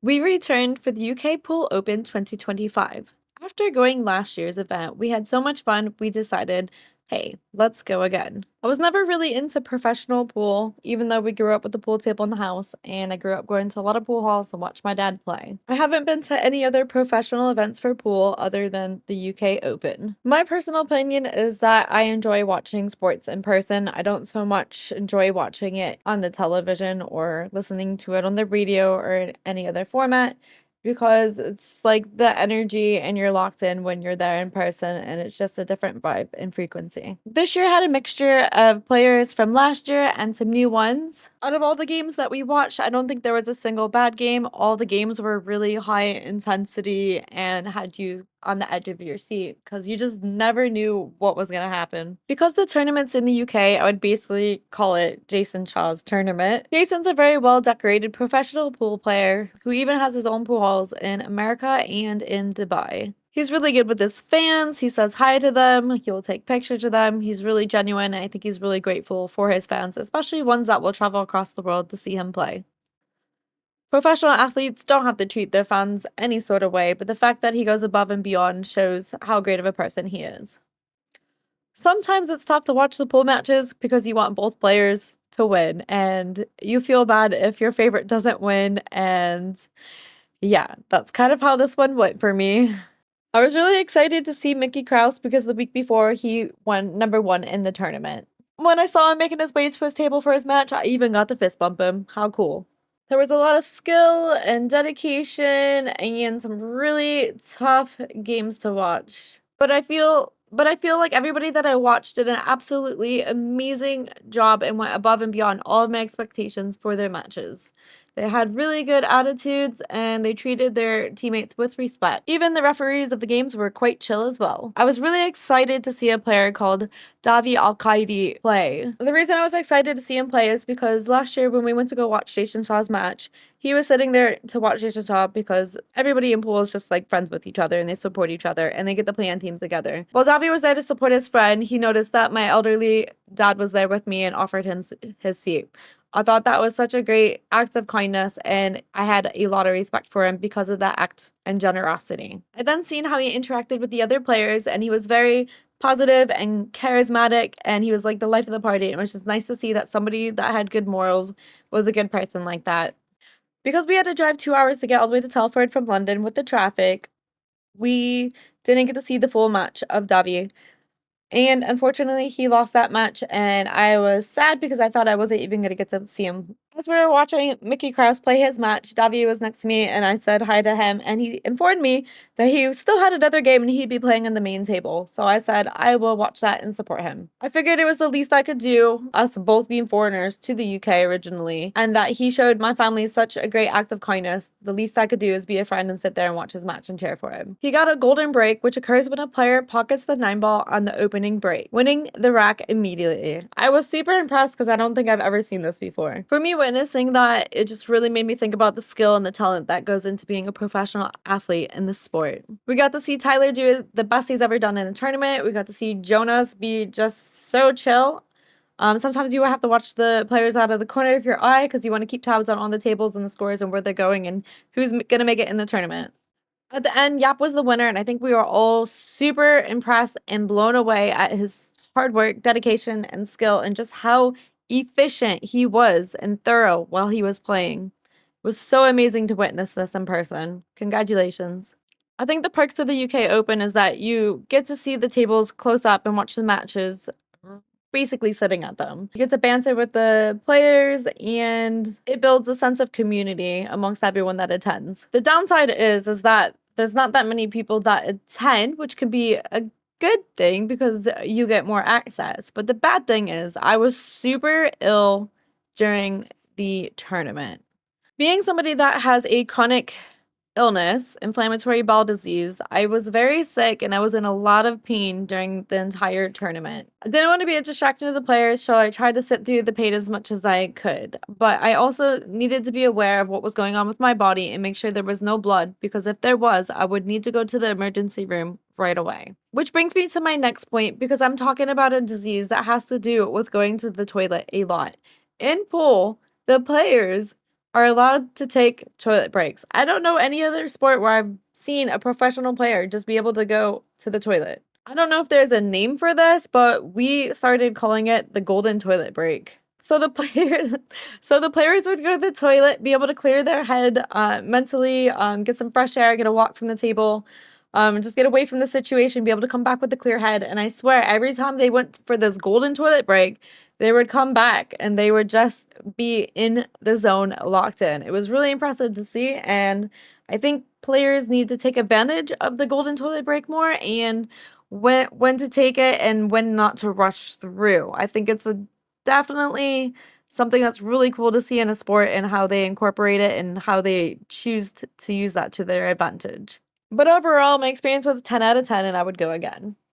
We returned for the UK Pool Open 2025. After going last year's event, we had so much fun, we decided, hey, let's go again. I was never really into professional pool, even though we grew up with a pool table in the house, and I grew up going to a lot of pool halls to watch my dad play. I haven't been to any other professional events for pool other than the UK Open. My personal opinion is that I enjoy watching sports in person. I don't so much enjoy watching it on the television or listening to it on the radio or in any other format, because it's like the energy and you're locked in when you're there in person, and it's just a different vibe and frequency. This year had a mixture of players from last year and some new ones. Out of all the games that we watched, I don't think there was a single bad game. All the games were really high intensity and had you on the edge of your seat because you just never knew what was going to happen. Because the tournament's in the UK, I would basically call it Jayson Shaw's tournament. Jason's a very well decorated professional pool player who even has his own pool halls in America and in Dubai. He's really good with his fans. He says hi to them. He'll take pictures of them. He's really genuine. I think he's really grateful for his fans, especially ones that will travel across the world to see him play. Professional athletes don't have to treat their fans any sort of way, but the fact that he goes above and beyond shows how great of a person he is. Sometimes it's tough to watch the pool matches because you want both players to win, and you feel bad if your favorite doesn't win, and yeah, that's kind of how this one went for me. I was really excited to see Mickey Krause because the week before he won #1 in the tournament. When I saw him making his way to his table for his match, I even got to fist bump him. How cool. There was a lot of skill and dedication and some really tough games to watch. But I feel like everybody that I watched did an absolutely amazing job and went above and beyond all of my expectations for their matches. They had really good attitudes and they treated their teammates with respect. Even the referees of the games were quite chill as well. I was really excited to see a player called Alcaide play. The reason I was excited to see him play is because last year when we went to go watch Jayson Shaw's match, he was sitting there to watch Jayson Shaw because everybody in pool is just like friends with each other and they support each other and they get to play on teams together. While Davi was there to support his friend, he noticed that my elderly dad was there with me and offered him his seat. I thought that was such a great act of kindness, and I had a lot of respect for him because of that act and generosity. I then seen how he interacted with the other players, and he was very positive and charismatic, and he was like the life of the party. It was just nice to see that somebody that had good morals was a good person like that. Because we had to drive 2 hours to get all the way to Telford from London with the traffic, we didn't get to see the full match of Davi. And unfortunately, he lost that match, and I was sad because I thought I wasn't even going to get to see him. As we were watching Mickey Krause play his match, Davi was next to me, and I said hi to him, and he informed me that he still had another game and he'd be playing on the main table. So I said I will watch that and support him. I figured it was the least I could do, us both being foreigners to the UK originally, and that he showed my family such a great act of kindness. The least I could do is be a friend and sit there and watch his match and cheer for him. He got a golden break, which occurs when a player pockets the 9-ball on the opening break, winning the rack immediately. I was super impressed because I don't think I've ever seen this before. For me, witnessing that, it just really made me think about the skill and the talent that goes into being a professional athlete in this sport. We got to see Tyler do the best he's ever done in a tournament. We got to see Jonas be just so chill. Sometimes you have to watch the players out of the corner of your eye because you want to keep tabs on the tables and the scores and where they're going and who's going to make it in the tournament. At the end, YAPP was the winner, and I think we were all super impressed and blown away at his hard work, dedication, and skill, and just how efficient he was and thorough while he was playing. It was so amazing to witness this in person. Congratulations. I think the perks of the UK Open is that you get to see the tables close up and watch the matches basically sitting at them. You get to banter with the players, and it builds a sense of community amongst everyone that attends. The downside is that there's not that many people that attend, which can be a good thing because you get more access. But the bad thing is I was super ill during the tournament. Being somebody that has a chronic illness, inflammatory bowel disease, I was very sick and I was in a lot of pain during the entire tournament. I didn't want to be a distraction to the players, so I tried to sit through the pain as much as I could. But I also needed to be aware of what was going on with my body and make sure there was no blood, because if there was, I would need to go to the emergency room right away. Which brings me to my next point, because I'm talking about a disease that has to do with going to the toilet a lot. In pool, the players are allowed to take toilet breaks. I don't know any other sport where I've seen a professional player just be able to go to the toilet. I don't know if there's a name for this, but we started calling it the golden toilet break. So the players so the players would go to the toilet, be able to clear their head, mentally, get some fresh air, get a walk from the table, just get away from the situation, be able to come back with a clear head, and I swear every time they went for this golden toilet break, they would come back and they would just be in the zone, locked in. It was really impressive to see, and I think players need to take advantage of the golden toilet break more and when to take it and when not to rush through. I think it's a definitely something that's really cool to see in a sport and how they incorporate it and how they choose to use that to their advantage. But overall, my experience was 10 out of 10 and I would go again.